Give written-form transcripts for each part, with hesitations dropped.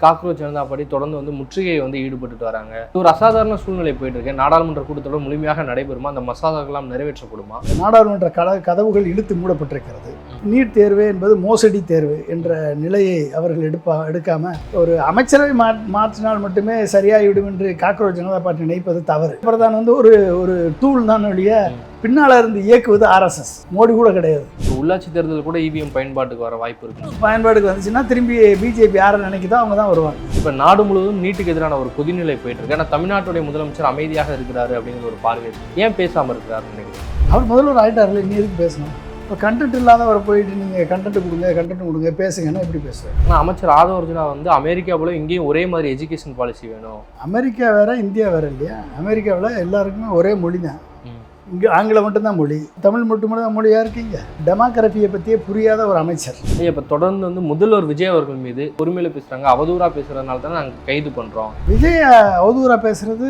Cockroach Janata party தொடர்ந்து முற்றுகையை ஈடுபட்டு வராங்க. ஒரு அசாதாரண சூழ்நிலை போயிட்டு இருக்கு. நாடாளுமன்ற கூட்டத்தொடர் முழுமையாக நடைபெறுமா? அந்த மசோதாக்கெல்லாம் நிறைவேற்றப்படுமா? நாடாளுமன்ற கதவுகள் இழுத்து மூடப்பட்டிருக்கிறது. நீட் தேர்வு என்பது மோசடி தேர்வு என்ற நிலையை அவர்கள் எடுக்காம ஒரு அமைச்சரவை மாற்றினால் மட்டுமே சரியாகிவிடும் என்று காக்ரோச் ஜனதா பார்ட்டி நினைப்பது தவறு. பிரதான் ஒரு டூல் தான் ஒழிய பின்னால் இருந்து இயக்குவது RSS, மோடி கூட கிடையாது. உள்ளாட்சி தேர்தல் கூட EVM பயன்பாட்டுக்கு வர வாய்ப்பு இருக்கு. பயன்பாட்டுக்கு வந்துச்சுன்னா திரும்பி பிஜேபி யாரை நினைக்குதோ அவங்க தான் வருவாங்க. இப்போ நாடு முழுவதும் நீட்டுக்கு எதிரான ஒரு கொதிநிலை போயிட்டு இருக்கு. ஆனால் தமிழ்நாட்டுடைய முதலமைச்சர் அமைதியாக இருக்கிறாரு அப்படிங்கிற ஒரு பார்வை ஏன் பேசாமல் இருக்கிறாருன்னு நினைக்கிறேன். அவர் முதல்வர் ஆகிட்டார்ல, நீ எதுக்கு பேசணும்? இப்போ கண்டென்ட் இல்லாதவரை போயிட்டு நீங்கள் கண்டென்ட் கொடுங்க பேசுங்கன்னா எப்படி பேசுவேன்? ஆனால் அமைச்சர் ஆதவ அர்ஜுனா அமெரிக்கா போல இங்கேயும் ஒரே மாதிரி எஜுகேஷன் பாலிசி வேணும். அமெரிக்கா வேற இந்தியா வேற இல்லையா? அமெரிக்காவில் எல்லாருக்குமே ஒரே மொழி தான். இங்கே ஆங்கிலம் மட்டும்தான் மொழி, தமிழ் மட்டும்தான் மொழியாக இருக்கீங்க. டெமோக்ரஸியை பற்றியே புரியாத ஒரு அமைச்சர். இப்போ தொடர்ந்து முதல்வர் விஜய் அவர்கள் மீது பொறுமையில் பேசுகிறாங்க, அவதூறாக பேசுகிறதுனால தானே நாங்கள் கைது பண்ணுறோம். விஜய் அவதூறாக பேசுகிறது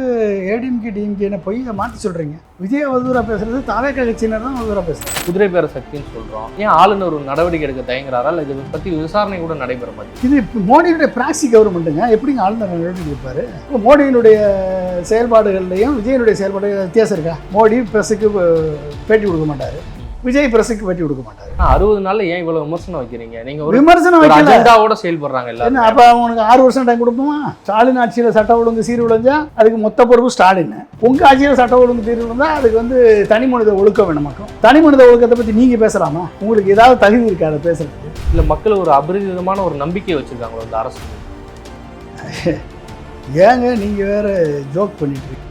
டிஎம்கேன்னு போய் மாற்றி சொல்கிறீங்க. விஜய் அவதூறாக பேசுகிறது தாவேக கட்சியினர் தான் அவதூறாக பேசுகிறாங்க. குதிரை பேர சக்தின்னு சொல்கிறோம். ஏன் ஆளுநர் ஒரு நடவடிக்கை எடுக்க தயங்குறாரா? இல்லை இதை பற்றி விசாரணை கூட நடைபெற மாதிரி? இது மோடியுடைய பிராக்சி கவர்மெண்ட்டுங்க. எப்படிங்க ஆளுநர் நடவடிக்கை எடுப்பார்? இப்போ மோடியினுடைய செயல்பாடுகள்லையும் விஜயனுடைய செயல்பாடுகள் வித்தியாசம் இருக்கா? மோடி பிரஸுக்கு பேட்டி கொடுக்க மாட்டார், விஜய் பிரஸுக்கு பேட்டி கொடுக்க மாட்டார். 60 நாள்ல ஏன் இவ்வளவு விமர்சனம் வைக்கிறீங்க? நீங்க ஒரு விமர்சனம் அஜெண்டாவோட செயல்படுறாங்க என்ன? அப்ப அவனுக்கு 6 வருஷம் டைம் கொடுப்போமா? ஸ்டாலின் ஆட்சியில சட்ட ஒழுங்கு சீர்குலைஞ்சா அதுக்கு மொத்த பொறுப்பு ஸ்டாலின். உங்க ஆட்சியில சட்ட ஒழுங்கு சீர்குலைஞ்சா அதுக்கு தனி மனித ஒழுக்கம் வேணுமாக்கும். தனி மனித ஒழுக்கத்தை பத்தி நீங்க பேசலாமா? உங்களுக்கு ஏதாவது தகுதி இருக்கா அதை பேசுறதுக்கு? இல்ல மக்கள் ஒரு அபரிதமான ஒரு நம்பிக்கை வச்சிருக்காங்க இந்த அரசு. ஏங்க நீங்க வேற ஜோக் பண்ணிட்டு இருக்கீங்க.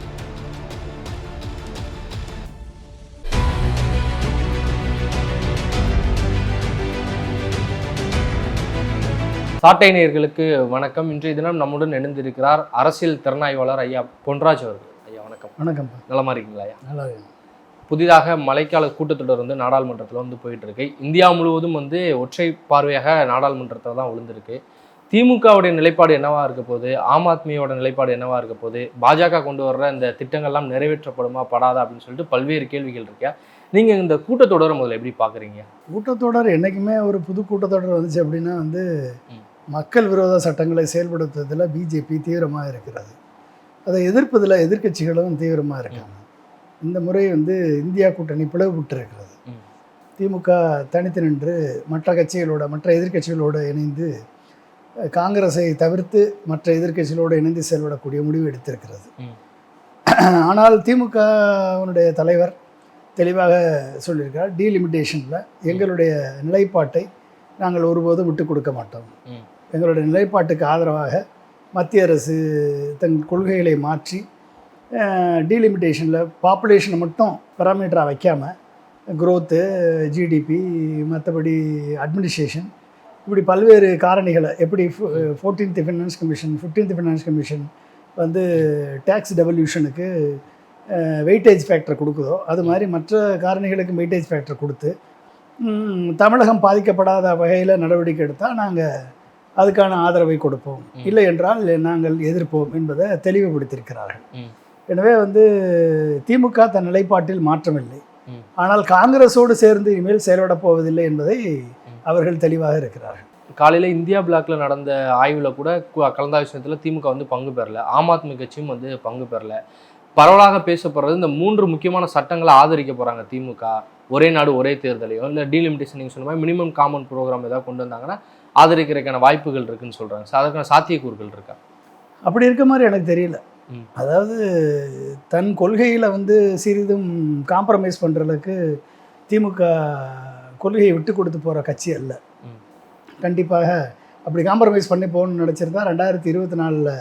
சாட்டை நேயர்களுக்கு வணக்கம். இன்றைய தினம் நம்முடன் இணைந்திருக்கிறார் அரசியல் திறனாய்வாளர் ஐயா பொன்ராஜ் அவர்கள். ஐயா வணக்கம். வணக்கம். நலமா இருக்கீங்களா ஐயா? நல்லா இருக்கு. புதிதாக மழைக்கால கூட்டத்தொடர் நாடாளுமன்றத்தில் போயிட்டு இருக்கு. இந்தியா முழுவதும் ஒற்றை பார்வையாக நாடாளுமன்றத்தில் தான் விழுந்திருக்கு. திமுகவுடைய நிலைப்பாடு என்னவா இருக்க போகுது? ஆம் ஆத்மியோட நிலைப்பாடு என்னவா இருக்க போகுது? பாஜக கொண்டு வர்ற இந்த திட்டங்கள்லாம் நிறைவேற்றப்படுமா படாதா அப்படின்னு சொல்லிட்டு பல்வேறு கேள்விகள் இருக்கா. நீங்கள் இந்த கூட்டத்தொடரை முதல்ல எப்படி பார்க்குறீங்க? கூட்டத்தொடர் என்றைக்குமே ஒரு புது கூட்டத்தொடர் வந்துச்சு அப்படின்னா மக்கள் விரோத சட்டங்களை செயல்படுத்துவதில் பிஜேபி தீவிரமாக இருக்கிறது. அதை எதிர்ப்பதில் எதிர்க்கட்சிகளும் தீவிரமாக இருக்காங்க. இந்த முறை இந்தியா கூட்டணி பிளவுபட்டு இருக்கிறது. திமுக தனித்து நின்று மற்ற எதிர்க்கட்சிகளோடு இணைந்து காங்கிரஸை தவிர்த்து மற்ற எதிர்க்கட்சிகளோடு இணைந்து செயல்படக்கூடிய முடிவு எடுத்திருக்கிறது. ஆனால் திமுகவுடைய தலைவர் தெளிவாக சொல்லியிருக்கார், டீலிமிட்டேஷனில் எங்களுடைய நிலைப்பாட்டை நாங்கள் ஒருபோதும் விட்டு கொடுக்க மாட்டோம். எங்களுடைய நிலைப்பாட்டுக்கு ஆதரவாக மத்திய அரசு தன் கொள்கைகளை மாற்றி டீலிமிட்டேஷனில் பாப்புலேஷனை மட்டும் பராமீட்டராக வைக்காமல் க்ரோத்து, ஜிடிபி, மற்றபடி அட்மினிஸ்ட்ரேஷன், இப்படி பல்வேறு காரணிகளை எப்படி 14th finance commission 15th finance commission taxes டெவல்யூஷனுக்கு வெயிட்டேஜ் ஃபேக்டர் கொடுக்குதோ அது மாதிரி மற்ற காரணிகளுக்கு வெயிட்டேஜ் ஃபேக்டர் கொடுத்து தமிழகம் பாதிக்கப்படாத வகையில் நடவடிக்கை எடுத்தால் நாங்கள் அதுக்கான ஆதரவை கொடுப்போம், இல்லை என்றால் நாங்கள் எதிர்ப்போம் என்பதை தெளிவுபடுத்தியிருக்கிறார்கள். எனவே திமுக தன் நிலைப்பாட்டில் மாற்றமில்லை, ஆனால் காங்கிரஸோடு சேர்ந்து இனிமேல் செயல்படப் போவதில்லை என்பதை அவர்கள் தெளிவாக இருக்கிறார்கள். காலையில் இந்தியா பிளாக்ல நடந்த ஆய்வில் கூட கலந்தாலோசனத்தில் திமுக பங்கு பெறலை, ஆம் ஆத்மி கட்சியும் பங்கு பெறலை. பரவலாக பேசப்படுறது இந்த 3 முக்கியமான சட்டங்களை ஆதரிக்க போகிறாங்க திமுக. ஒரே நாடு ஒரே தேர்தலையோ இல்லை டீலிமிட்டேஷன் நீங்கள் சொன்ன மாதிரி மினிமம் காமன் ப்ரோக்ராம் ஏதாவது கொண்டு வந்தாங்கன்னா ஆதரிக்கிறதுக்கான வாய்ப்புகள் இருக்குன்னு சொல்கிறாங்க. அதற்கான சாத்தியக்கூறுகள் இருக்கா? அப்படி இருக்க மாதிரி எனக்கு தெரியல. அதாவது தன் கொள்கையில் சிறிதும் காம்ப்ரமைஸ் பண்ணுறதுக்கு திமுக கொள்கையை விட்டு கொடுத்து போகிற கட்சி அல்ல. கண்டிப்பாக அப்படி காம்ப்ரமைஸ் பண்ணி போகணும்னு நினச்சிருந்தா 2024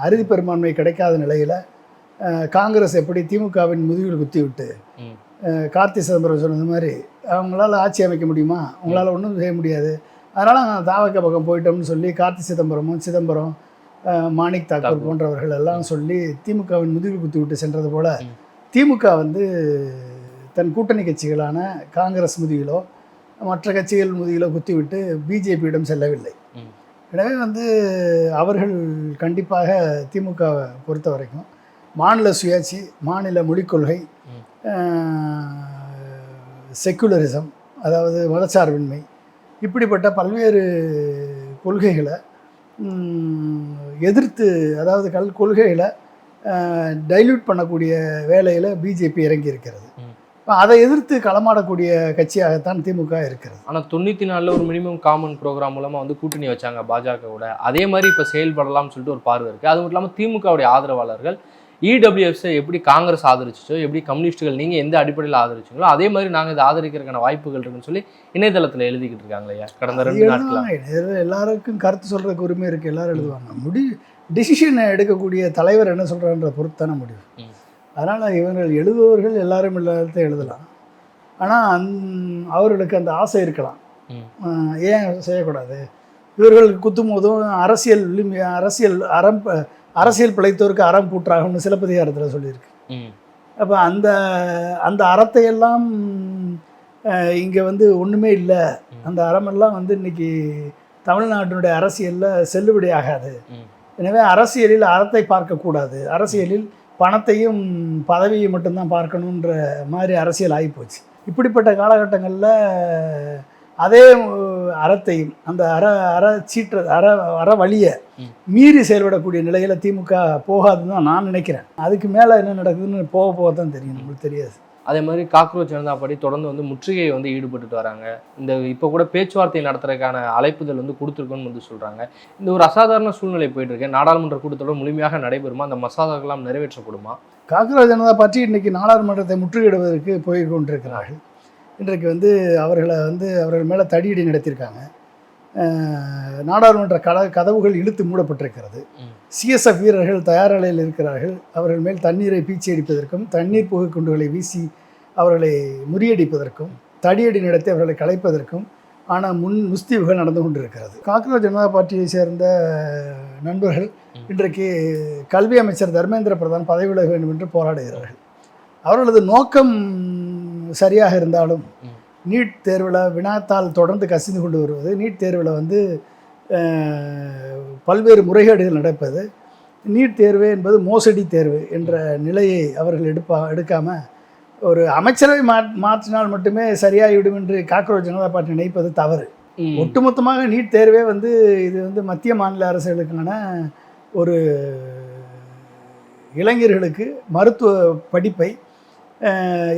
அறுதி பெரும்பான்மை கிடைக்காத நிலையில் காங்கிரஸ் எப்படி திமுகவின் முதுகில் குத்தி விட்டு கார்த்தி சிதம்பரம் சொன்னது மாதிரி அவங்களால ஆட்சி அமைக்க முடியுமா? அவங்களால ஒன்றும் செய்ய முடியாது, அதனால் நாங்கள் தாவக பக்கம் போயிட்டோம்னு சொல்லி கார்த்தி சிதம்பரம், மாணிக் தாக்கூர் போன்றவர்கள் எல்லாம் சொல்லி திமுகவின் முதுகில் குத்தி விட்டு சென்றது போல் திமுக தன் கூட்டணி கட்சிகளான காங்கிரஸ் முதுகிலோ மற்ற கட்சிகள் முதுகிலோ குத்திவிட்டு பிஜேபியிடம் செல்லவில்லை. எனவே அவர்கள் கண்டிப்பாக திமுகவை பொறுத்த வரைக்கும் மாநில சுயாட்சி, மாநில மொழிக் கொள்கை, செக்குலரிசம், அதாவது மதச்சார்பின்மை, இப்படிப்பட்ட பல்வேறு கொள்கைகளை எதிர்த்து, அதாவது கொள்கைகளை டைல்யூட் பண்ணக்கூடிய வேலையில் பிஜேபி இறங்கி இருக்கிறது. அதை எதிர்த்து களமாடக்கூடிய கட்சியாகத்தான் திமுக இருக்கிறது. ஆனால் 94 ஒரு மினிமம் காமன் ப்ரோக்ராம் மூலமாக வந்து கூட்டணி வச்சாங்க பாஜக கூட. அதே மாதிரி இப்போ செயல்படலாம்னு சொல்லிட்டு ஒரு பார்வை இருக்குது. அது மட்டும் இல்லாமல் திமுகவுடைய ஆதரவாளர்கள் இடபிள்யூஎஃப்ஸை எப்படி காங்கிரஸ் ஆதரிச்சிச்சோ, எப்படி கம்யூனிஸ்ட்டுகள் நீங்கள் எந்த அடிப்படையில் ஆதரிச்சிங்களோ அதே மாதிரி நாங்கள் இதை ஆதரிக்கிறதுக்கான வாய்ப்புகள் இருக்குன்னு சொல்லி இணையதளத்தில் எழுதிக்கிட்டு இருக்காங்க இல்லையா கடந்த 2 நாட்கள். எல்லாருக்கும் கருத்து சொல்கிறதுக்கு உரிமை இருக்குது, எல்லாரும் எழுதுவாங்க. டிசிஷனை எடுக்கக்கூடிய தலைவர் என்ன சொல்கிறான்ற பொறுத்தான முடிவு. அதனால் இவர்கள் எழுதுபவர்கள் எல்லாரும் இல்லாத எழுதலாம். ஆனால் அவர்களுக்கு அந்த ஆசை இருக்கலாம், ஏன் செய்யக்கூடாது. இவர்களுக்கு குத்தும் போதும் அரசியல் பிழைத்தோருக்கு அறம் கூற்றாகும்னு சிலப்பதிகாரத்தில் சொல்லியிருக்கு. அப்போ அந்த அறத்தையெல்லாம் இங்கே வந்து ஒன்றுமே இல்லை. அந்த அறமெல்லாம் வந்து இன்னைக்கு தமிழ்நாட்டினுடைய அரசியலில் செல்லுபடி ஆகாது. எனவே அரசியலில் அறத்தை பார்க்கக்கூடாது, அரசியலில் பணத்தையும் பதவியை மட்டும்தான் பார்க்கணுன்ற மாதிரி அரசியல் ஆகிப்போச்சு. இப்படிப்பட்ட காலகட்டங்களில் அதே அறத்தையும் அந்த அற வழியை மீறி செயல்படக்கூடிய நிலையில் திமுக போகாதுன்னு தான் நான் நினைக்கிறேன். அதுக்கு மேலே என்ன நடக்குதுன்னு போக தான் தெரியும், நம்மளுக்கு தெரியாது. அதே மாதிரி காக்ரோச் ஜனதா பார்ட்டி தொடர்ந்து வந்து முற்றுகை வந்து ஈடுபட்டுட்டு வராங்க. இந்த இப்போ கூட பேச்சுவார்த்தை நடத்துறதுக்கான அழைப்புதல் வந்து கொடுத்துருக்கோன்னு வந்து சொல்கிறாங்க. இந்த ஒரு அசாதாரண சூழ்நிலை போயிட்டு இருக்கு. நாடாளுமன்ற கூட்டத்தொடர் முழுமையாக நடைபெறுமா, அந்த மசோதாக்கெல்லாம் நிறைவேற்றப்படுமா? காக்ரோச் ஜனதா பார்ட்டி இன்றைக்கி நாடாளுமன்றத்தை முற்றுகையிடுவதற்கு போய் கொண்டிருக்கிறார்கள். இன்றைக்கு வந்து அவர்கள் மேலே தடியடி நடத்தியிருக்காங்க. நாடாளுமன்ற கதவுகள் இழுத்து மூடப்பட்டிருக்கிறது. சிஎஸ்எஃப் வீரர்கள் தயார் நிலையில் இருக்கிறார்கள். அவர்கள் மேல் தண்ணீரை பீச்சி அடிப்பதற்கும் தண்ணீர் புகை குண்டுகளை வீசி அவர்களை முறியடிப்பதற்கும் தடியடி நடத்தி அவர்களை கலைப்பதற்கும் ஆனால் முஸ்தீவுகள் நடந்து கொண்டிருக்கிறது. காக்ரோச் ஜனதா பார்ட்டியை சேர்ந்த நண்பர்கள் இன்றைக்கு கல்வி அமைச்சர் தர்மேந்திர பிரதான் பதவி விலக வேண்டும் என்று போராடுகிறார்கள். அவர்களது நோக்கம் சரியாக இருந்தாலும் நீட் தேர்வில் வினாத்தால் தொடர்ந்து கசிந்து கொண்டு வருவது, நீட் தேர்வில் வந்து பல்வேறு முறைகேடுகள் நடப்பது, நீட் தேர்வு என்பது மோசடி தேர்வு என்ற நிலையை அவர்கள் எடுக்காமல் ஒரு அமைச்சரவை மாற்றினால் மட்டுமே சரியாகிவிடும் என்று காக்ரோச் ஜனதா பார்ட்டி நினைப்பது தவறு. ஒட்டுமொத்தமாக நீட் தேர்வே வந்து இது வந்து மத்திய மாநில அரசுகளுக்கான ஒரு இளைஞர்களுக்கு மருத்துவ படிப்பை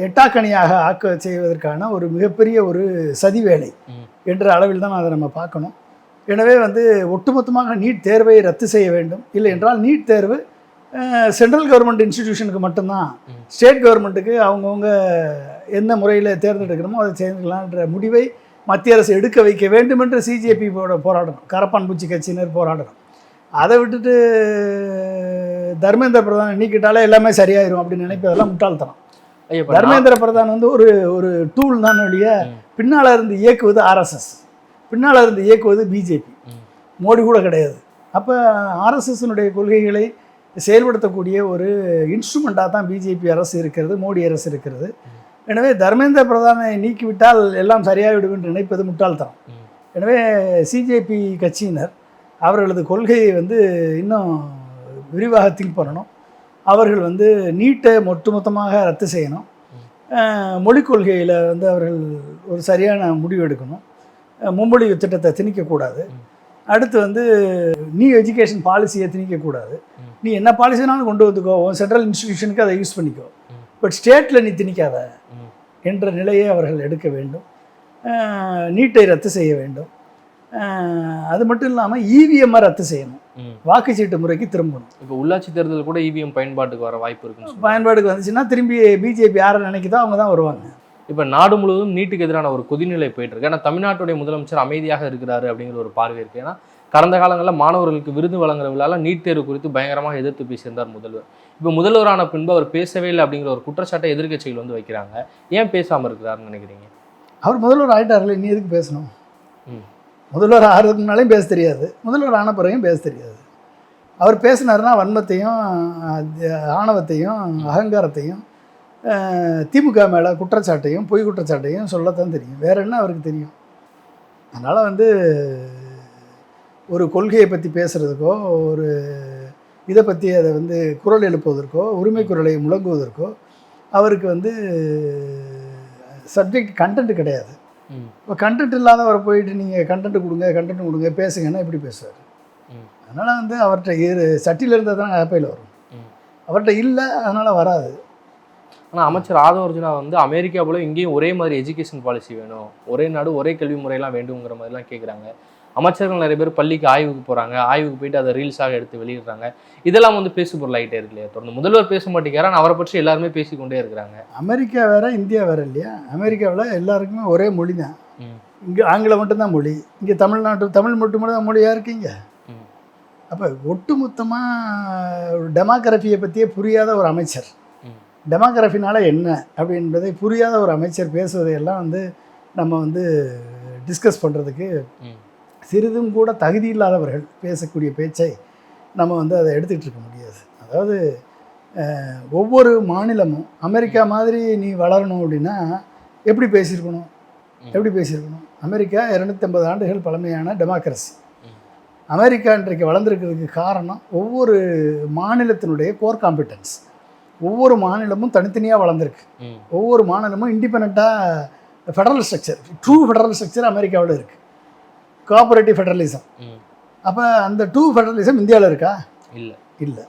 எட்டாக்கணியாக ஆக்க செய்வதற்கான ஒரு மிகப்பெரிய ஒரு சதி வேலை என்ற அளவில் தான் அதை நம்ம பார்க்கணும். எனவே வந்து ஒட்டுமொத்தமாக நீட் தேர்வை ரத்து செய்ய வேண்டும். இல்லை என்றால் நீட் தேர்வு சென்ட்ரல் கவர்மெண்ட் இன்ஸ்டிடியூஷனுக்கு மட்டும்தான், ஸ்டேட் கவர்மெண்ட்டுக்கு அவங்கவுங்க என்ன முறையில் தேர்ந்தெடுக்கணுமோ அதை தேர்ந்தெடுக்கலான்ற முடிவை மத்திய அரசு எடுக்க வைக்க வேண்டும் என்று சிஜேபி போராடணும், கரப்பான் பூச்சி கட்சியினர் போராடணும். அதை விட்டுட்டு தர்மேந்திர பிரதான் நீக்கிட்டாலே எல்லாமே சரியாயிரும் அப்படின்னு நினைப்பதெல்லாம் முட்டாள்தனம். தர்மேந்திர பிரதான் வந்து ஒரு டூல் தான் வழிய பின்னால் இருந்து இயக்குவது ஆர்எஸ்எஸ், பின்னால் இருந்து இயக்குவது பிஜேபி, மோடி கூட கிடையாது. அப்போ ஆர்எஸ்எஸ்னுடைய கொள்கைகளை செயல்படுத்தக்கூடிய ஒரு இன்ஸ்ட்ருமெண்ட்டாக தான் பிஜேபி அரசு இருக்கிறது, மோடி அரசு இருக்கிறது. எனவே தர்மேந்திர பிரதானை நீக்கிவிட்டால் எல்லாம் சரியாகிவிடும் என்று நினைப்பது முட்டாள்தனம். எனவே சிஜேபி கட்சியினர் அவர்களது கொள்கையை வந்து இன்னும் விரிவாக திங்க் பண்ணணும். அவர்கள் வந்து நீட்டை ஒட்டுமொத்தமாக ரத்து செய்யணும். மொழிக் கொள்கையில் வந்து அவர்கள் ஒரு சரியான முடிவு எடுக்கணும். மும்மொழி திட்டத்தை திணிக்கக்கூடாது. அடுத்து வந்து நீ எஜுகேஷன் பாலிசியை திணிக்கக்கூடாது. நீ என்ன பாலிசினாலும் கொண்டு வந்துக்கோ, சென்ட்ரல் இன்ஸ்டிடியூஷனுக்கு அதை யூஸ் பண்ணிக்கோ, பட் ஸ்டேட்டில் நீ திணிக்காத என்ற நிலையை அவர்கள் எடுக்க வேண்டும். நீட்டை ரத்து செய்ய வேண்டும். அது மட்டும் இல்லாமல் இவிஎம்மை ரத்து செய்யணும், வாக்குச்சீட்டு முறைக்கு திரும்பணும். இப்போ உள்ளாட்சி தேர்தல் கூட இவிஎம் பயன்பாட்டுக்கு வர வாய்ப்பு இருக்கு. பயன்பாட்டுக்கு வந்துச்சுன்னா திரும்பி பிஜேபி யாரை நினைக்குதோ அவங்க தான் வருவாங்க. இப்போ நாடு முழுவதும் நீட்டுக்கு எதிரான ஒரு கொதிநிலை போயிட்டு இருக்கு. ஏன்னா தமிழ்நாட்டுடைய முதலமைச்சர் அமைதியாக இருக்கிறாரு அப்படிங்கிற ஒரு பார்வை இருக்கு. ஏன்னா கடந்த காலங்களில் மாணவர்களுக்கு விருது வழங்குற விழாவில் நீட் தேர்வு குறித்து பயங்கரமாக எதிர்த்து பேசியிருந்தார் முதல்வர். இப்போ முதல்வரான பின்பு அவர் பேசவே இல்லை அப்படிங்கிற ஒரு குற்றச்சாட்டை எதிர்க்கட்சிகள் வந்து வைக்கிறாங்க. ஏன் பேசாமல் இருக்கிறாருன்னு நினைக்கிறீங்க? அவர் முதல்வர் ஆகிட்டார்ல, இனி எதுக்கு பேசணும்? முதல்வர் ஆகிறதுக்கு முன்னாலேயும் பேச தெரியாது, முதல்வர் ஆன பிறகும் பேச தெரியாது. அவர் பேசினார்னா வன்மத்தையும் ஆணவத்தையும் அகங்காரத்தையும் திமுக மேலே குற்றச்சாட்டையும் பொய் குற்றச்சாட்டையும் சொல்லத்தான் தெரியும். வேறு என்ன அவருக்கு தெரியும்? அதனால் வந்து ஒரு கொள்கையை பற்றி பேசுகிறதுக்கோ, ஒரு இதை பற்றி அதை வந்து குரல் எழுப்புவதற்கோ, உரிமை குரலை முழங்குவதற்கோ அவருக்கு வந்து சப்ஜெக்ட் கண்டென்ட் கிடையாது. இப்போ கண்டென்ட் இல்லாதவரை போயிட்டு நீங்கள் கண்டென்ட் கொடுங்க பேசுங்கன்னா எப்படி பேசுவார்? அதனால் வந்து அவர்கிட்ட சட்டியில் இருந்தால் தான் ஆப்பையில் வரும். அவர்கிட்ட இல்லை, அதனால் வராது. ஆனால் அமைச்சர் ஆதவ அர்ஜுனா வந்து அமெரிக்கா போல இங்கேயும் ஒரே மாதிரி எஜுகேஷன் பாலிசி வேணும், ஒரே நாடு ஒரே கல்வி முறையெல்லாம் வேண்டுங்கிற மாதிரிலாம் கேட்குறாங்க. அமைச்சர்கள் நிறைய பேர் பள்ளிக்கு ஆய்வுக்கு போகிறாங்க, ஆய்வுக்கு போயிட்டு அதை ரீல்ஸாக எடுத்து வெளியிடுறாங்க. இதெல்லாம் வந்து பேசு பொருள் ஆகிட்டே இருக்கு இல்லையா? தொடர்ந்து முதல்வர் பேச மாட்டேங்கிறார், அவரை பற்றி எல்லாருமே பேசிக்கொண்டே இருக்கிறாங்க. அமெரிக்கா வேற இந்தியா வேற இல்லையா? அமெரிக்காவில் எல்லாருக்குமே ஒரே மொழி தான். இங்கே ஆங்கிலம் மட்டும்தான் மொழி. இங்கே தமிழ் மட்டும்தான் மொழியாக இருக்கீங்க. அப்போ ஒட்டுமொத்தமாக டெமோக்ரஃபியை பற்றியே புரியாத ஒரு அமைச்சர், டெமோக்ரஃபினால என்ன அப்படின்றதை புரியாத ஒரு அமைச்சர் பேசுவதையெல்லாம் வந்து நம்ம வந்து டிஸ்கஸ் பண்ணுறதுக்கு சிறிதும் கூட தகுதி இல்லாதவர்கள் பேசக்கூடிய பேச்சை நம்ம வந்து அதை எடுத்துக்கிட்டு இருக்க முடியாது. அதாவது ஒவ்வொரு மாநிலமும் அமெரிக்கா மாதிரி நீ வளரணும் அப்படின்னா எப்படி பேசியிருக்கணும்? அமெரிக்கா 250 ஆண்டுகள் பழமையான டெமோக்ரஸி. அமெரிக்கா இன்றைக்கு வளர்ந்துருக்கிறதுக்கு காரணம் ஒவ்வொரு மாநிலத்தினுடைய கோர் காம்பிட்டன்ஸ். ஒவ்வொரு மாநிலமும் தனித்தனியாக வளர்ந்துருக்கு. ஒவ்வொரு மாநிலமும் இண்டிபெண்ட்டாக federal structure, true federal structure அமெரிக்காவில் இருக்குது. Cooperative federalism. அப்போ அந்த ட்ரூ ஃபெடரலிசம் இந்தியாவில் இருக்கா? இல்லை.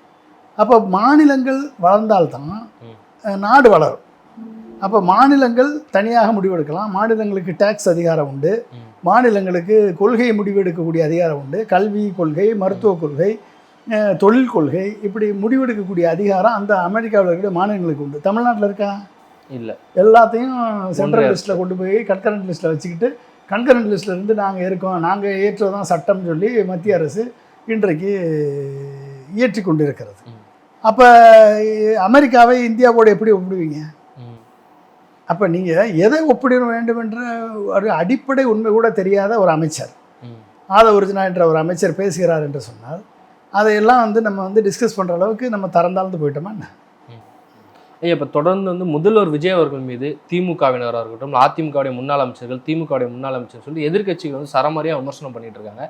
அப்போ மாநிலங்கள் வளர்ந்தால்தான் நாடு வளரும். அப்போ மாநிலங்கள் தனியாக முடிவெடுக்கலாம், மாநிலங்களுக்கு டேக்ஸ் அதிகாரம் உண்டு, மாநிலங்களுக்கு கொள்கை முடிவெடுக்கக்கூடிய அதிகாரம் உண்டு, கல்வி கொள்கை, மருத்துவ கொள்கை, தொழில் கொள்கை, இப்படி முடிவெடுக்கக்கூடிய அதிகாரம் அந்த அமெரிக்காவில் இருக்கிற மாநிலங்களுக்கு உண்டு. தமிழ்நாட்டில் இருக்கா? இல்லை. எல்லாத்தையும் சென்ட்ரல் லிஸ்ட்டில் கொண்டு போய் கன்கரண்ட் லிஸ்ட்டில் வச்சுக்கிட்டு கன்கரண்ட் லிஸ்ட்டில் இருந்து நாங்கள் இருக்கோம், நாங்கள் ஏற்றதான் சட்டம்னு சொல்லி மத்திய அரசு இன்றைக்கு இயற்றி கொண்டு இருக்கிறது. அப்போ அமெரிக்காவை இந்தியாவோடு எப்படி ஒப்பிடுவீங்க? அப்போ நீங்கள் எதை ஒப்பிட வேண்டும் என்ற ஒரு அடிப்படை உண்மை கூட தெரியாத ஒரு அமைச்சர், ஆதவ அர்ஜுனா என்ற ஒரு அமைச்சர் பேசுகிறார் என்று சொன்னால் அதையெல்லாம் வந்து நம்ம வந்து டிஸ்கஸ் பண்ணுற அளவுக்கு நம்ம தரந்தாழ்ந்து போயிட்டோமா என்ன? ஐயா, இப்போ தொடர்ந்து வந்து முதல்வர் விஜய் அவர்கள் மீது திமுகவினராக இருக்கட்டும், அதிமுகவுடைய முன்னாள் அமைச்சர்கள், திமுகவுடைய முன்னாள் அமைச்சர் சொல்லி எதிர்க்கட்சிகள் வந்து சரமாரியாக விமர்சனம் பண்ணிட்டு இருக்காங்க.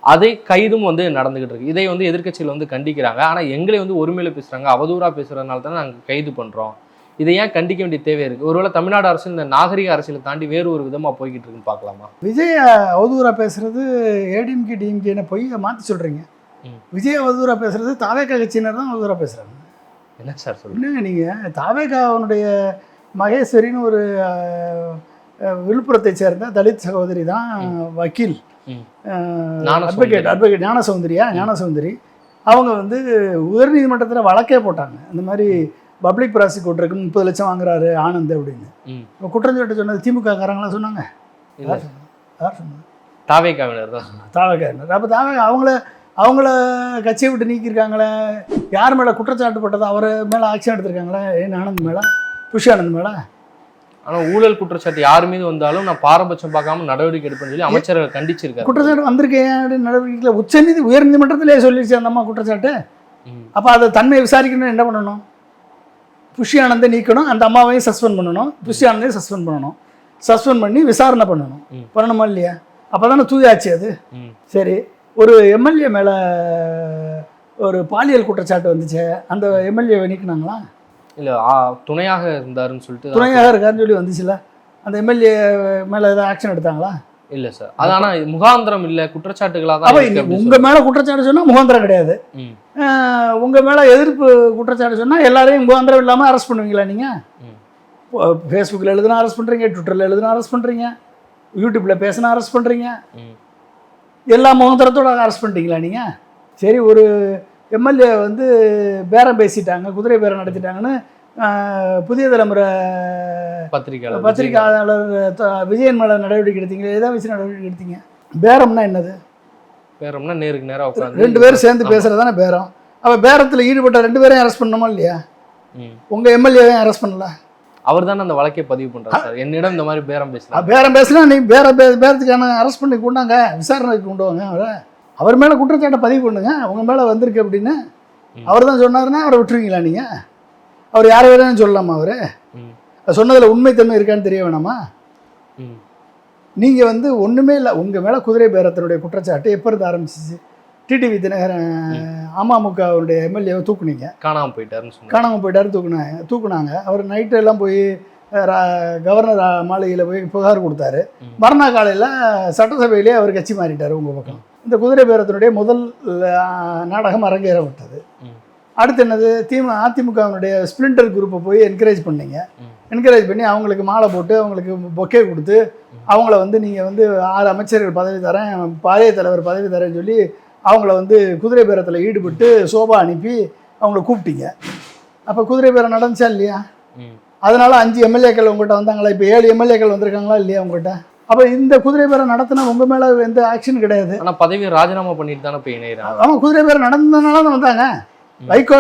அதை கைதும் வந்து நடந்துகிட்டு இருக்கு. இதை வந்து எதிர்க்கட்சிகள் வந்து கண்டிக்கிறாங்க. ஆனால் எங்களை வந்து ஒருமையில பேசுகிறாங்க, அவதூறாக பேசுகிறதுனால தானே நாங்கள் கைது பண்ணுறோம். இதை ஏன் கண்டிக்க வேண்டிய தேவை இருக்குது? ஒருவேளை தமிழ்நாடு அரசு இந்த நாகரிக அரசியலை தாண்டி வேறு ஒரு விதமாக போய்கிட்டு இருக்குன்னு பார்க்கலாமா? விஜய் அவதூறாக பேசுறது ஏடிஎம்கே டிஎம்கேன்னு போய் மாற்றி சொல்கிறீங்க. விஜய் அவதூறாக பேசுறது தாவேகா கட்சியினர் தான் அவதூறாக பேசுகிறாங்க. என்ன சார் சொல்லுங்க? நீங்கள் தாவேகாவுடைய மகேஸ்வரின்னு ஒரு விழுப்புரத்தை சேர்ந்த தலித் சகோதரி தான் வக்கீல், அட்வொகேட் ஞானசௌந்தரி. அவங்க வந்து உயர்நீதிமன்றத்தில் வழக்கே போட்டாங்க. இந்த மாதிரி பப்ளிக் ப்ராசிக்யூட்டருக்கு 30 லட்சம் வாங்குறாரு ஆனந்த் அப்படின்னு. இப்போ குற்றஞ்சாட்டு சொன்னது திமுக காரங்களாம் சொன்னாங்க. யார் சொன்னது? தாவேகாவினர் தான் சொன்னாங்க. தாவேகாவினர். அப்போ அவங்கள கட்சியை விட்டு நீக்கியிருக்காங்களே. யார் மேலே குற்றச்சாட்டு போட்டது? அவர் மேலே ஆக்ஷன் எடுத்திருக்காங்களே. ஏன் ஆனந்த் மேலே, புஷி ஆனந்த் மேலே. ஆனால் ஊழல் குற்றச்சாட்டு யார் மீது வந்தாலும் நான் பாரபட்சம் பார்க்காம நடவடிக்கை எடுப்பேன்னு சொல்லி அமைச்சர்கள் கண்டிச்சிருக்காரு. குற்றச்சாட்டு வந்திருக்கேன் அப்படின்னு நடவடிக்கையில் உயர்நீதிமன்றத்திலே சொல்லிடுச்சு அந்த அம்மா குற்றச்சாட்டு. அப்போ அதை தன்மையை விசாரிக்கணும்னு என்ன பண்ணணும்? புஷி ஆனந்தை நீக்கணும், அந்த அம்மாவையும் சஸ்பெண்ட் பண்ணணும், புஷி ஆனந்தையும் சஸ்பெண்ட் பண்ணி விசாரணை பண்ணணுமா இல்லையா? அப்போ தானே தூயாச்சு அது. சரி, ஒரு எம்எல்ஏ மேலே ஒரு பாலியல் குற்றச்சாட்டு வந்துச்சு, அந்த எம்எல்ஏவை நீக்கினாங்களா? இல்லை, துணையாக இருந்தாருன்னு சொல்லிட்டு துணையாக இருக்காருன்னு சொல்லி வந்துச்சுல, அந்த எம்எல்ஏ மேலே ஏதாவது ஆக்ஷன் எடுத்தாங்களா? இல்லை சார். அது ஆனால் முகாந்திரம் இல்லை, குற்றச்சாட்டுகளாக தான். உங்கள் மேலே குற்றச்சாட்டு சொன்னால் முகாந்திரம் கிடையாது. உங்கள் மேலே எதிர்ப்பு குற்றச்சாட்டு சொன்னால் எல்லாரையும் முகாந்திரம் இல்லாமல் அரெஸ்ட் பண்ணுவீங்களா? நீங்கள் ஃபேஸ்புக்கில் எழுதுனா அரெஸ்ட் பண்ணுறீங்க, ட்விட்டரில் எழுதுனா அரெஸ்ட் பண்ணுறீங்க, யூடியூப்பில் பேசினா அரெஸ்ட் பண்ணுறீங்க, எல்லா முகாந்திரத்தோட அரெஸ்ட் பண்ணிட்டீங்களா நீங்கள்? சரி, ஒரு எம்எல்ஏ வந்து பேரம் பேசிட்டாங்க, குதிரை பேரம் நடத்திட்டாங்கன்னு புதிய தலைமுறை பத்திரிகையாளர் விஜயன் மேலே நடவடிக்கை எடுத்தீங்க. எதை வச்சு நடவடிக்கை எடுத்தீங்க? பேரம்னா என்னது? பேரம்னா நேருக்கு நேராக உட்காந்து 2 பேரும் சேர்ந்து பேசுறது தானே பேரம். அப்போ பேரத்தில் ஈடுபட்ட 2 பேரையும் அரெஸ்ட் பண்ணணுமா இல்லையா? உங்கள் எம்எல்ஏவையும் அரெஸ்ட் பண்ணல? அவர் தானே அந்த வழக்கை பதிவு பண்ணுறாரு சார். என்னிடம் இந்த மாதிரி பேரம் பேசினா நீ பேரத்துக்கான அரெஸ்ட் பண்ணி கொண்டாங்க, விசாரணைக்கு கொண்டு வாங்க. அவர் மேலே குற்றச்சாட்டை பதிவு பண்ணுங்க, உங்கள் மேலே வந்திருக்கு அப்படின்னு அவர் தான் சொன்னாருன்னா அவரை விட்டுருவீங்களா நீங்கள்? அவர் யாரை வேணாலும் சொல்லலாமா? அவர் சொன்னதில் உண்மைத்தன்மை இருக்கான்னு தெரிய வேணாமா? நீங்கள் வந்து ஒன்றுமே இல்லை, உங்கள் மேலே குதிரை பேரத்தினுடைய குற்றச்சாட்டு எப்போ இருந்து ஆரம்பிச்சிச்சு? டிடிவி தினகரன் அமமுகவுடைய எம்எல்ஏவை தூக்குனீங்க, காணாமல் போயிட்டாரு தூக்குனாங்க. அவர் நைட்டு எல்லாம் போய் கவர்னர் மாளிகையில் போய் புகார் கொடுத்தாரு. மறுநாள் காலையில் சட்டசபையிலே அவர் கட்சி மாறிட்டார் உங்கள் பக்கம். இந்த குதிரை பேரத்தினுடைய முதல் நாடகம் அரங்கேறப்பட்டது. அடுத்து என்னது, அதிமுகவினுடைய ஸ்பிளிண்டர் குரூப்பை போய் என்கரேஜ் பண்ணீங்க. என்கரேஜ் பண்ணி அவங்களுக்கு மாலை போட்டு அவங்களுக்கு பொக்கே கொடுத்து அவங்கள வந்து நீங்கள் வந்து 6 அமைச்சர்கள் பதவி தரேன், பாளைய தலைவர் பதவி தரேன்னு சொல்லி அவங்கள வந்து குதிரை பேரத்தில் ஈடுபட்டு சோபா அனுப்பி அவங்கள கூப்பிட்டீங்க. அப்போ குதிரை பேரம் நடந்துச்சா இல்லையா? அதனால 5 எம்எல்ஏக்கள் உங்கள்கிட்ட வந்தாங்களா? இப்போ 7 எம்எல்ஏக்கள் வந்திருக்காங்களா இல்லையா உங்கள்கிட்ட? அப்போ இந்த குதிரை பேரம் நடத்தினா உங்கள் மேலே எந்த ஆக்ஷன் கிடையாது. ஆனால் பதவியை ராஜினாமா பண்ணிட்டு தானே போய் இணைகிறாங்க. ஆமாம், குதிரை பேரம் நடந்ததுனால தான் வந்தாங்க. வைகோ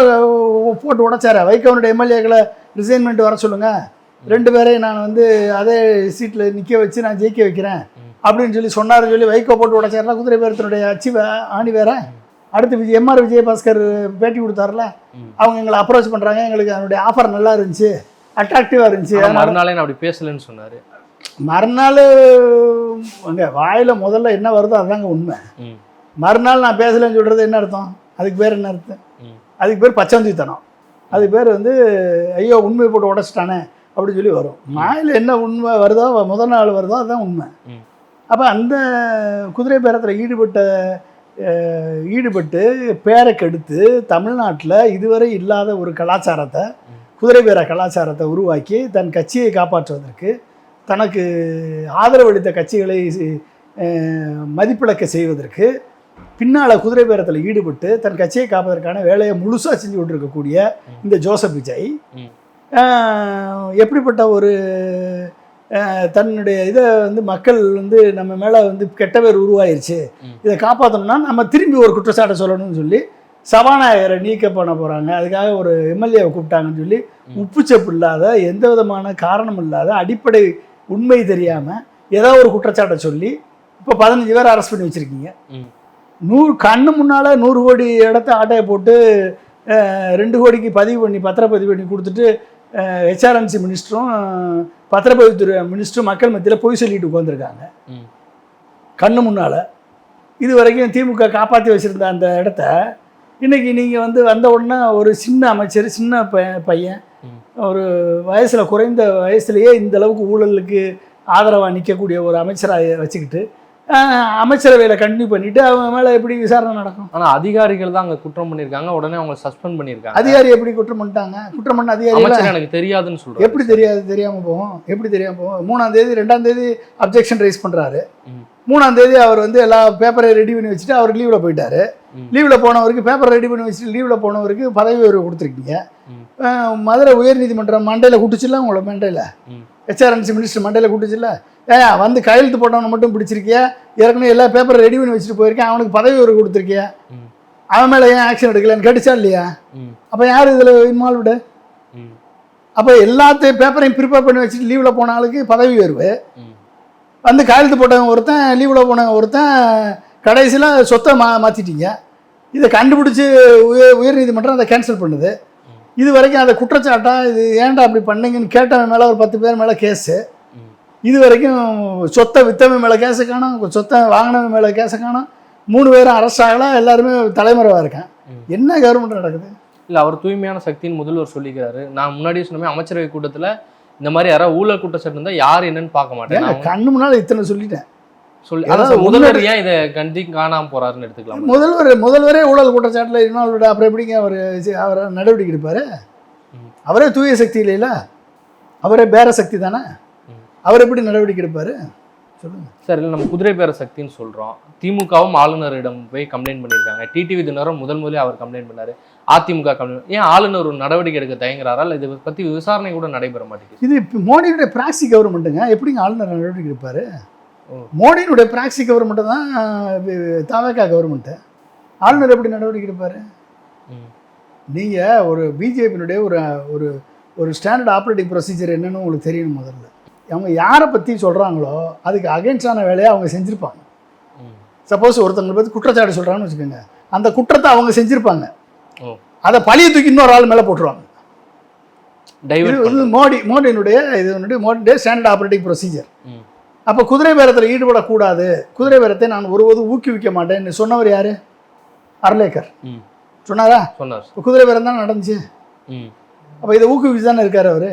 போட்டு உடைச்சார. வைகோனுடைய எம்எல்ஏக்களை ரிசைன்மெண்ட் வர சொல்லுங்கள், 2 பேரையும் நான் வந்து அதே சீட்டில் நிற்க வச்சு நான் ஜெயிக்க வைக்கிறேன் அப்படின்னு சொல்லி சொன்னார்னு சொல்லி வைகோ போட்டு உடைச்சாருல. குதிரை பேரத்தினுடைய அச்சு ஆணி வேற. அடுத்து எம்ஆர் விஜயபாஸ்கர் பேட்டி கொடுத்தாருல, அவங்க எங்களை அப்ரோச் பண்ணுறாங்க, எங்களுக்கு அதனுடைய ஆஃபர் நல்லா இருந்துச்சு, அட்ராக்டிவாக இருந்துச்சு. மறுநாளே நான் அப்படி பேசலன்னு சொன்னார். மறுநாள் அங்கே வாயில் முதல்ல என்ன வருதோ அதுதாங்க உண்மை. மறுநாள் நான் பேசலைன்னு சொல்கிறது என்ன அர்த்தம்? அதுக்கு பேர் என்ன அர்த்தம்? அதுக்கு பேர் பச்சவந்தித்தனம். அதுக்கு பேர் வந்து ஐயோ உண்மையை போட்டு உடச்சிட்டானே அப்படின்னு சொல்லி வரும். வாயில் என்ன உண்மை வருதோ முதல் நாள் வருதோ அதுதான் உண்மை. அப்போ அந்த குதிரை பேரத்தில் ஈடுபட்டு பேரை கெடுத்து தமிழ்நாட்டில் இதுவரை இல்லாத ஒரு கலாச்சாரத்தை, குதிரை பேர கலாச்சாரத்தை உருவாக்கி தன் கட்சியை காப்பாற்றுவதற்கு, தனக்கு ஆதரவளித்த கட்சிகளை மதிப்பிழக்க செய்வதற்கு பின்னால் குதிரை பேரத்தில் ஈடுபட்டு தன் கட்சியை காப்பதற்கான வேலையை முழுசாக செஞ்சு கொண்டிருக்கக்கூடிய இந்த ஜோசப் விஜய் எப்படிப்பட்ட ஒரு தன்னுடைய இதை வந்து மக்கள் வந்து நம்ம மேலே வந்து கெட்ட பேர் உருவாயிருச்சு, இதை காப்பாற்றணும்னா நம்ம திரும்பி ஒரு குற்றச்சாட்டை சொல்லணும்னு சொல்லி சபாநாயகரை நீக்க பண்ண போகிறாங்க, அதுக்காக ஒரு எம்எல்ஏவை கூப்பிட்டாங்கன்னு சொல்லி உப்புச்சப்பு இல்லாத, எந்த விதமான காரணம் இல்லாத, அடிப்படை உண்மை தெரியாமல் ஏதோ ஒரு குற்றச்சாட்டை சொல்லி இப்போ 15 பேர் அரெஸ்ட் பண்ணி வச்சுருக்கீங்க. கண்ணு முன்னால் 100 கோடி இடத்த ஆட்டையை போட்டு 2 கோடிக்கு பத்திரப்பதிவு பண்ணி கொடுத்துட்டு ஹெச்ஆர்என்சி மினிஸ்டரும் பத்திரப்பதிவுத்துறை மினிஸ்டரும் மக்கள் மத்தியில் பொய் சொல்லிட்டு உட்காந்துருக்காங்க கண்ணு முன்னால். இது வரைக்கும் திமுக காப்பாற்றி வச்சுருந்த அந்த இடத்த இன்றைக்கி நீங்கள் வந்து வந்த உடனே ஒரு சின்ன அமைச்சர், சின்ன பையன், ஒரு வயசில் குறைந்த வயசுலேயே இந்த அளவுக்கு ஊழலுக்கு ஆதரவாக நிற்கக்கூடிய ஒரு அமைச்சராக வச்சுக்கிட்டு அமைச்சரவையில் கண்டினியூ பண்ணிவிட்டு அவங்க மேலே எப்படி விசாரணை நடக்கும்? ஆனால் அதிகாரிகள் தான் அங்கே குற்றம் பண்ணியிருக்காங்க, உடனே அவங்க சஸ்பெண்ட் பண்ணியிருக்காங்க. அதிகாரி எப்படி குற்றம் பண்ணிட்டாங்க? குற்றம் பண்ண அதிகாரி எனக்கு தெரியாதுன்னு சொல்கிறேன். எப்படி தெரியாது? தெரியாமல் போகும். எப்படி தெரியாமல் போகும்? 3ஆம் தேதி 2ஆம் தேதி அப்ஜெக்ஷன் ரைஸ் பண்ணுறாரு. 3ஆம் தேதி அவர் வந்து எல்லா பேப்பரையும் ரெடி பண்ணி வச்சுட்டு அவர் லீவில் போயிட்டார். லீவில் போனவருக்கு பேப்பர் ரெடி பண்ணி வச்சுட்டு லீவில் போனவருக்கு பதவி உயர்வு கொடுத்துருக்கீங்க. மதுரை உயர்நீதிமன்றம் மண்டையில் கூட்டுச்சுல்ல, உங்களை மண்டையில் ஹெச்ஆர்என்சி மினிஸ்டர் மண்டையில் கூட்டுச்சுல்ல. வந்து கையெழுத்து போட்டவனை மட்டும் பிடிச்சிருக்கியா? ஏற்கனவே எல்லா பேப்பரை ரெடி பண்ணி வச்சுட்டு போயிருக்கேன், அவனுக்கு பதவி உயர்வு கொடுத்துருக்கியா? அவன் மேலே ஏன் ஆக்ஷன் எடுக்கலன்னு கேட்டுச்சா இல்லையா? அப்போ யார் இதில் இன்வால்வ்டு? அப்போ எல்லாத்தையும் பேப்பரையும் ப்ரிப்பேர் பண்ணி வச்சுட்டு லீவில் போன ஆளுக்கு பதவி உயர்வு, வந்து கையெழுத்து போட்டவன் ஒருத்தன், லீவில் போனவன் ஒருத்தன், கடைசியில் சொத்தை மாற்றிட்டீங்க. இதை கண்டுபிடிச்சி உயர்நீதிமன்றம் அதை கேன்சல் பண்ணுது. இது வரைக்கும் அதை குற்றச்சாட்டா இது ஏன்டா அப்படி பண்ணீங்கன்னு கேட்டவன் மேலே ஒரு 10 பேர் மேலே கேஸு. இது வரைக்கும் சொத்தை வித்தவன் மேலே கேஸை காணும், சொத்தை வாங்கினவன் மேலே கேஸை காணும். 3 பேரும் அரெஸ்ட் ஆகலாம், எல்லாருமே தலைமறைவாக இருக்கேன். என்ன கவர்மெண்ட் நடக்குது? இல்லை, அவர் தூய்மையான சக்தின்னு முதல்வர் சொல்லிக்கிறாரு. நான் முன்னாடியே சொன்னேன், அமைச்சரவை கூட்டத்தில் இந்த மாதிரி யாராவது ஊழல் குற்றச்சாட்டு இருந்தால் யார் என்னன்னு பார்க்க மாட்டேன். கண்ணு முன்னால் இத்தனை சொல்லிட்டேன். அதாவது முதல்வர் ஏன் இதை கண்டி காணாமல் போறாருன்னு எடுத்துக்கலாம். முதல்வரே ஊழல் குற்றச்சாட்டில் இன்வால்வ்டு. அப்புறம் எப்படிங்க அவர் நடவடிக்கை எடுப்பார்? அவரே தூய சக்தி இல்லைல்ல, அவரே பேர சக்தி தானே, அவர் எப்படி நடவடிக்கை எடுப்பார் சொல்லுங்க சார்? இல்லை, நம்ம குதிரை பேர சக்தின்னு சொல்கிறோம். திமுகவும் ஆளுநரிடம் போய் கம்ப்ளைண்ட் பண்ணியிருக்காங்க. டிடிவி தினகரன் முதலே அவர் கம்ப்ளைண்ட் பண்ணார். அதிமுக கம்ப்ளைண்ட். ஏன் ஆளுநர் ஒரு நடவடிக்கை எடுக்க தயங்குறாரா? இல்லை இதை பற்றி விசாரணை கூட நடைபெற மாட்டேங்குது. இது மோடியுடைய பிராக்சி கவர்மெண்ட்டுங்க. எப்படிங்க ஆளுநர் நடவடிக்கை எடுப்பார்? மோடியினுடைய பிராக்சி கவர்மெண்ட்டு தான் தவேகா கவர்மெண்ட்டு. ஆளுநர் எப்படி நடவடிக்கை எடுப்பார்? நீங்கள் ஒரு பிஜேபியினுடைய ஒரு ஒரு ஸ்டாண்டர்ட் ஆப்ரேட்டிங் ப்ரொசீஜர் என்னன்னு உங்களுக்கு தெரியணும். முதல்ல அவங்க யாரை பற்றி சொல்கிறாங்களோ அதுக்கு அகென்ஸ்டான வேலையை அவங்க செஞ்சுருப்பாங்க. சப்போஸ் ஒருத்தவங்களை பற்றி குற்றச்சாட்டு சொல்கிறாங்கன்னு வச்சுக்கோங்க, அந்த குற்றத்தை அவங்க செஞ்சுருப்பாங்க, அதை பழிய தூக்கி இன்னொரு ஆள் மேலே போட்டுருவாங்க. மோடியினுடைய ஸ்டாண்டர்ட் ஆப்ரேட்டிங் ப்ரொசீஜர். அப்போ குதிரை பேரத்தில் ஈடுபடக்கூடாது, குதிரை பேரத்தை நான் ஒருபோதும் ஊக்குவிக்க மாட்டேன்னு சொன்னவர் யார்? அர்லேக்கர் சொன்னாரா? சொன்னார். குதிரை பேரம் தான் நடந்துச்சு. அப்போ இதை ஊக்குவிச்சு தானே இருக்கார் அவர்.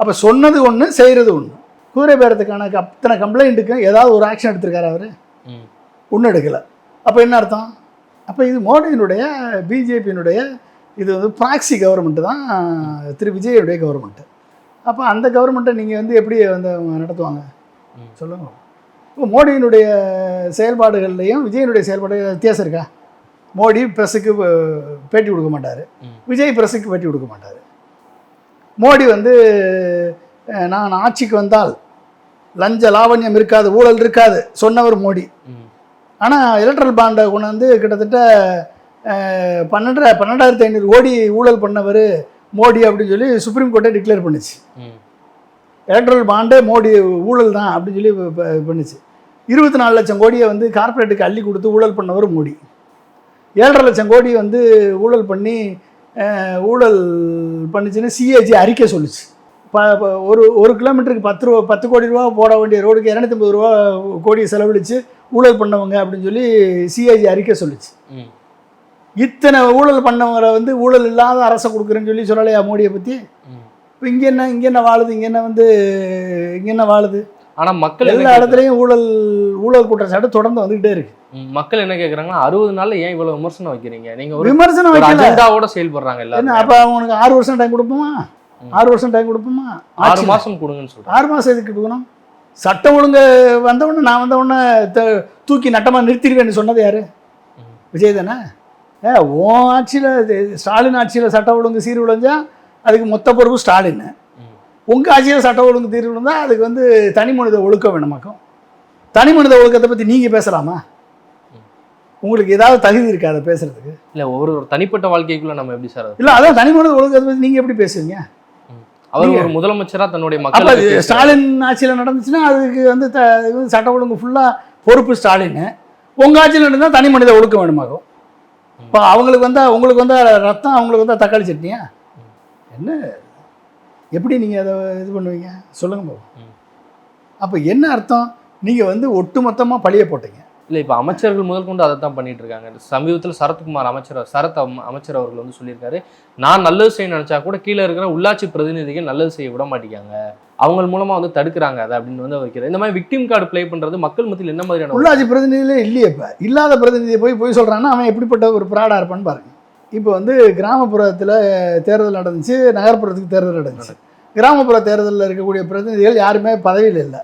அப்போ சொன்னது ஒன்று செய்கிறது ஒன்று. குதிரை பேரத்துக்கான அத்தனை கம்ப்ளைண்ட்டுக்கும் ஏதாவது ஒரு ஆக்ஷன் எடுத்திருக்காரு அவர்? ஒன்றும் எடுக்கலை. அப்போ என்ன அர்த்தம்? அப்போ இது மோடியினுடைய பிஜேபியினுடைய இது வந்து ப்ராக்சி கவர்மெண்ட்டு தான் திரு விஜயுடைய கவர்மெண்ட்டு. அப்போ அந்த கவர்மெண்ட்டை நீங்கள் வந்து எப்படி வந்து நடத்துவாங்க சொல்லுங்க. இப்போ மோடியினுடைய செயல்பாடுகள்லையும் விஜயனுடைய செயல்பாடு வித்தியாசம் இருக்கா? மோடி ப்ரெஸ்ஸுக்கு பேட்டி கொடுக்க மாட்டார், விஜய் ப்ரெஸ்ஸுக்கு பேட்டி கொடுக்க மாட்டார். மோடி வந்து நான் ஆட்சிக்கு வந்தால் லஞ்ச லாவண்யம் இருக்காது, ஊழல் இருக்காது சொன்னவர் மோடி. ஆனால் எலக்ட்ரல் பாண்டை கொண்டு வந்து கிட்டத்தட்ட 12,500 கோடி ஊழல் பண்ணவர் மோடி அப்படின்னு சொல்லி சுப்ரீம் கோர்ட்டை டிக்ளேர் பண்ணுச்சு. எலக்ட்ரல் பாண்டே மோடி ஊழல் தான் அப்படின்னு சொல்லி பண்ணுச்சு. 24 லட்சம் கோடியை வந்து கார்ப்பரேட்டுக்கு அள்ளி கொடுத்து ஊழல் பண்ணவர் மோடி. 7.5 லட்சம் கோடி வந்து ஊழல் பண்ணி ஊழல் பண்ணிச்சுன்னு சிஏஜி அறிக்கை சொல்லிச்சு. ஒரு கிலோமீட்டருக்கு 10 கோடி ரூபா போட வேண்டிய ரோடுக்கு 250 கோடியை செலவழித்து ஊழல் பண்ணவங்க அப்படின்னு சொல்லி சிஏஜி அறிக்கை சொல்லிச்சு. இத்தனை ஊழல் பண்ணவங்களை வந்து ஊழல் இல்லாத அரசை கொடுக்குறேன்னு சொல்லி சொல்லலையா மோடியை பற்றி? இப்போ இங்கே என்ன வாழுது? இங்கே என்ன வாழுது? ஆனால் மக்கள் எல்லா இடத்துலையும் ஊழல் குற்றச்சாட்டு தொடர்ந்து வந்துகிட்டே இருக்கு. மக்கள் என்ன கேட்குறாங்கன்னா 60 நாள்ல ஏன் இவ்வளவு விமர்சனம் வைக்கிறீங்க? நீங்க விமர்சனம் அஜெண்டாவோட செயல்படுறாங்க எல்லாரும். அப்போ அவனுக்கு 6 வருஷம் டைம் கொடுப்போமா? 6 வருஷம் டைம் கொடுப்போமா? 6 மாசம் கொடுங்கன்னு சொல்றேன். 6 மாசம் எதுக்கு கொடுக்கணும்? சட்டம் ஒழுங்கு வந்தவுடனே நான் வந்தவுடனே தூக்கி நட்டமாக நிறுத்திடுவேன்னு சொன்னது யாரு? விஜய் தானே. உன் ஆட்சியில் ஸ்டாலின் ஆட்சியில் சட்டம் ஒழுங்கு சீர்குலைஞ்சா அதுக்கு மொத்த பொறுப்பு ஸ்டாலின். உங்கள் ஆட்சியில் சட்டம் ஒழுங்கு தீர்வுந்தா அதுக்கு வந்து தனி மனித ஒழுக்கம் வேணுமாக்கும். தனி மனித ஒழுக்கத்தை பற்றி நீங்கள் பேசலாமா? உங்களுக்கு ஏதாவது தகுதி இருக்கா அதை பேசுறதுக்கு? இல்லை, ஒரு தனிப்பட்ட வாழ்க்கைக்குள்ள நம்ம எப்படி சார்? இல்லை, அதான் தனி மனித ஒழுக்கத்தை பற்றி நீங்கள் எப்படி பேசுவீங்க? அவர் ஒரு முதலமைச்சராக தன்னுடைய மக்கள் ஸ்டாலின் ஆட்சியில் நடந்துச்சுன்னா அதுக்கு வந்து சட்டம் ஒழுங்கு ஃபுல்லாக பொறுப்பு ஸ்டாலின். உங்கள் ஆட்சியில் நடந்தால் தனி மனித ஒழுக்கம் வேணுமாகும். இப்போ அவங்களுக்கு வந்தால் உங்களுக்கு வந்தால் ரத்தம், அவங்களுக்கு வந்தால் தக்காளி சட்னியா? என்ன எப்படி நீங்கள் அதை இது பண்ணுவீங்க சொல்லுங்க பாப்போம். அப்போ என்ன அர்த்தம்? நீங்கள் வந்து ஒட்டுமொத்தமாக பழிய போட்டீங்க. இல்லை, இப்போ அமைச்சர்கள் முதல் கொண்டு அதை தான் பண்ணிட்டு இருக்காங்க. சமீபத்தில் சரத்குமார் அமைச்சர் அவர்கள் வந்து சொல்லியிருக்காரு, நான் நல்லது செய்ய நினைச்சா கூட கீழே இருக்கிற உள்ளாட்சி பிரதிநிதிகள் நல்லது செய்ய விட மாட்டேங்காங்க, அவங்க மூலமா வந்து தடுக்கிறாங்க அதை அப்படின்னு வந்து வைக்கிறது. இந்த மாதிரி விக்டிம் கார்டு ப்ளே பண்றது மக்கள் மத்தியில் என்ன மாதிரியான? உள்ளாட்சி பிரதிநிதியிலே இல்லையே. இப்போ இல்லாத பிரதிநிதியை போய் சொல்றான்னா அவன் எப்படிப்பட்ட ஒரு பிராடா இருப்பான்னு பாருங்க. இப்போ வந்து கிராமப்புறத்தில் தேர்தல் நடந்துச்சு, நகர்ப்புறத்துக்கு தேர்தல் நடந்துச்சு. கிராமப்புற தேர்தலில் இருக்கக்கூடிய பிரதிநிதிகள் யாருமே பதவியில் இல்லை.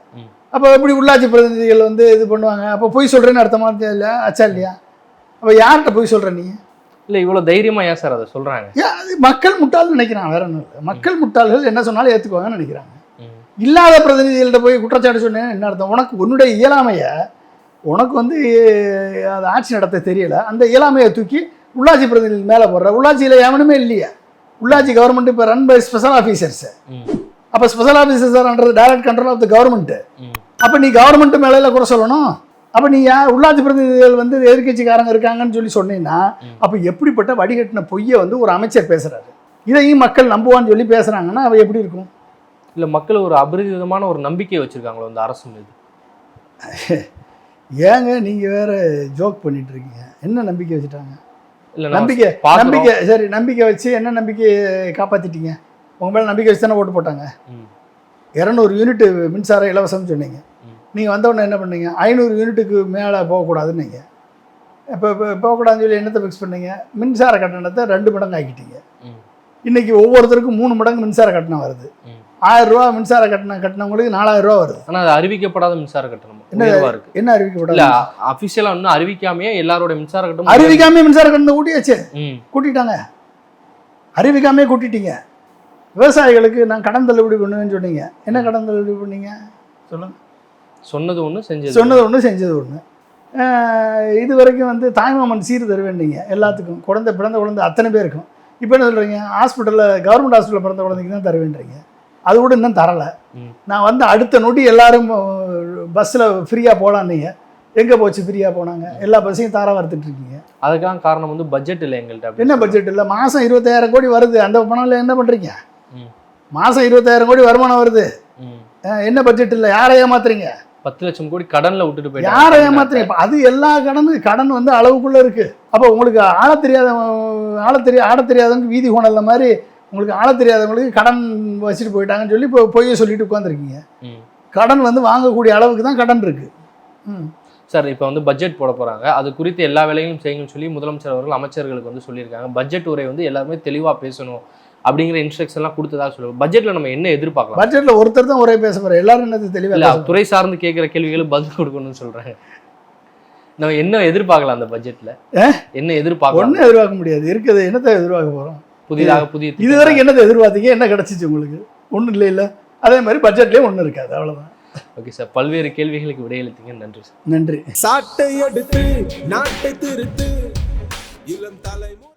அப்போ எப்படி உள்ளாட்சி பிரதிநிதிகள் வந்து இது பண்ணுவாங்க? அப்போ பொய் சொல்கிறேன்னு அர்த்தமா இல்லை ஆச்சா இல்லையா? அப்போ யார்கிட்ட பொய் சொல்கிற நீ? இல்லை, இவ்வளோ தைரியமாக ஏன் சார் அதை சொல்கிறாங்க? அது மக்கள் முட்டாள்னு நினைக்கிறாங்க, வேற ஒன்றும் இல்லை. மக்கள் முட்டாள்கள் என்ன சொன்னாலும் ஏற்றுக்குவாங்கன்னு நினைக்கிறாங்க. இல்லாத பிரதிநிதிகள்கிட்ட போய் குற்றச்சாட்டு சொன்னேன்னு என்ன அர்த்தம்? உனக்கு உன்னுடைய இயலாமையை, உனக்கு வந்து அது ஆட்சி நடத்த தெரியல, அந்த இயலாமையை தூக்கி உள்ளாட்சி பிரதிநிதிகள் மேலே போடுற. உள்ளாட்சியில் எவனுமே இல்லையா? உள்ளாட்சி கவர்மெண்ட் இப்போ ரன் பை ஸ்பெஷல் ஆஃபீஸர்ஸ். அப்போ special officers are under direct control of the government. அப்போ நீ கவர்மெண்ட் மேலே குறை சொல்லணும். அப்போ நீ உள்ளாட்சி பிரதிநிதிகள் வந்து எதிர்கட்சிக்காரங்க இருக்காங்கன்னு சொல்லி சொன்னீங்கன்னா அப்போ எப்படிப்பட்ட வடிகட்டின பொய்யை வந்து ஒரு அமைச்சர் பேசுறாரு, இதையும் மக்கள் நம்புவான்னு சொல்லி பேசுறாங்கன்னா அவ எப்படி இருக்கும்? இல்லை, மக்கள் ஒரு அபரிதமான ஒரு நம்பிக்கையை வச்சிருக்காங்களோ இந்த அரசு மீது. ஏங்க நீங்க வேற ஜோக் பண்ணிட்டு இருக்கீங்க? என்ன நம்பிக்கை வச்சுட்டாங்க? இல்லை, நம்பிக்கை சரி, நம்பிக்கை வச்சு என்ன நம்பிக்கையை காப்பாற்றிட்டீங்க? உங்கள் மேலே நம்பிக்கை வச்சு தானே ஓட்டு போட்டாங்க. 200 யூனிட் மின்சாரம் இலவசம்னு சொன்னீங்க. நீங்கள் வந்தவுடனே என்ன பண்ணீங்க? 500 யூனிட்டுக்கு மேலே போகக்கூடாதுன்னு நீங்கள் இப்போ போகக்கூடாதுன்னு சொல்லி என்னத்தை ஃபிக்ஸ் பண்ணீங்க? மின்சார கட்டணத்தை 2 மடங்கு ஆக்கிட்டீங்க. இன்றைக்கி ஒவ்வொருத்தருக்கும் 3 மடங்கு மின்சார கட்டணம் வருது. 1000 ரூபா மின்சார கட்டணம் கட்டினவங்களுக்கு 4000 ரூபா வருது. ஆனால் அது அறிவிக்கப்படாத மின்சார கட்டணம் என்ன அறிவிக்கப்படாத? அஃபிஷியலாக இன்னும் அறிவிக்காமையே எல்லாரோட மின்சார கட்டணம் அறிவிக்காமே மின்சார கட்டணம் கூட்டியாச்சு, கூட்டிட்டாங்க. அறிவிக்காமே கூட்டிட்டீங்க. விவசாயிகளுக்கு நான் கடன் தள்ளுபடி பண்ணுவேன்னு சொன்னீங்க. என்ன கடன் தள்ளுபடி பண்ணீங்க சொல்லுங்க? சொன்னது ஒன்று செஞ்சது ஒன்று. இது வரைக்கும் வந்து தாய்மாமன் சீர் தருவேன்னீங்க எல்லாத்துக்கும், பிறந்த குழந்தை அத்தனை பேருக்கும். இப்போ என்ன சொல்கிறீங்க? ஹாஸ்பிட்டலில் கவர்மெண்ட் ஹாஸ்பிட்டலில் பிறந்த குழந்தைக்கு தான் தருவேன்றீங்க. அது கூட இன்னும் தரலை. நான் வந்து அடுத்த நொடி எல்லாரும் பஸ்ஸில் ஃப்ரீயாக போகலான்னீங்க. எங்கே போச்சு ஃப்ரீயாக போனாங்க? எல்லா பஸ்ஸையும் தாராக வறுத்துட்டு இருக்கீங்க. அதுக்கான காரணம் வந்து பட்ஜெட் இல்லை எங்கள்கிட்ட. என்ன பட்ஜெட் இல்லை? மாதம் 20000 கோடி வருது. அந்த பணம்ல என்ன பண்ணுறீங்க? மாதம் 20000 கோடி வருமானம் வருது. என்ன பட்ஜெட் இல்லை? யாரை ஏமாத்துறீங்க? 10 லட்சம் கோடி கடனில் விட்டுட்டு போய் யாரை ஏமாத்துறீங்க? அது எல்லா கடன் வந்து அளவுக்குள்ளே இருக்குது. அப்போ உங்களுக்கு ஆட தெரியாதவங்க வீதி கோணல்ல மாதிரி உங்களுக்கு ஆள தெரியாதவங்களுக்கு கடன் வச்சுட்டு போயிட்டாங்கன்னு சொல்லி இப்போ பொய்யை சொல்லிட்டு உட்காந்துருக்கீங்க. ம். கடன் வந்து வாங்கக்கூடிய அளவுக்கு தான் கடன் இருக்கு. சார் இப்போ வந்து பட்ஜெட் போட போறாங்க, அது குறித்து எல்லா வேலைகளும் செய்யுங்கன்னு சொல்லி முதலமைச்சர் அவர்கள் அமைச்சர்களுக்கு வந்து சொல்லியிருக்காங்க. பட்ஜெட் உரை வந்து எல்லாருமே தெளிவா பேசணும் அப்படிங்கிற இன்ஸ்ட்ரக்ஷன்லாம் கொடுத்ததா சொல்லுவோம். பட்ஜெட்ல நம்ம என்ன எதிர்பார்க்கலாம்? பட்ஜெட்ல ஒருத்தர் தான் ஒரே பேச போறாரு, எல்லாரும் என்னது தெளிவா இல்ல துறை சார்ந்து கேட்கிற கேள்விகளுக்கு பதில் கொடுக்கணும்னு சொல்றாங்க. நம்ம என்ன எதிர்பார்க்கலாம் அந்த பட்ஜெட்ல? என்ன எதிர்பார்க்கலாம்? ஒன்றும் எதிர்பார்க்க முடியாது. இருக்குது என்னத்தை எதிர்பார்க்க போறோம்? புதிய இது வரைக்கும் என்னத்தை எதிர்பார்த்தீங்க? என்ன கிடைச்சிச்சு உங்களுக்கு? ஒன்றும் இல்லை. அதே மாதிரி பட்ஜெட்லேயும் ஒன்றும் இருக்காது, அவ்வளோதான். ஓகே சார், பல்வேறு கேள்விகளுக்கு விடையளித்தீங்க. நன்றி சார். நன்றி. சாட்டை எடுத்து நாட்டை திருத்து இளம் தலைமுறை.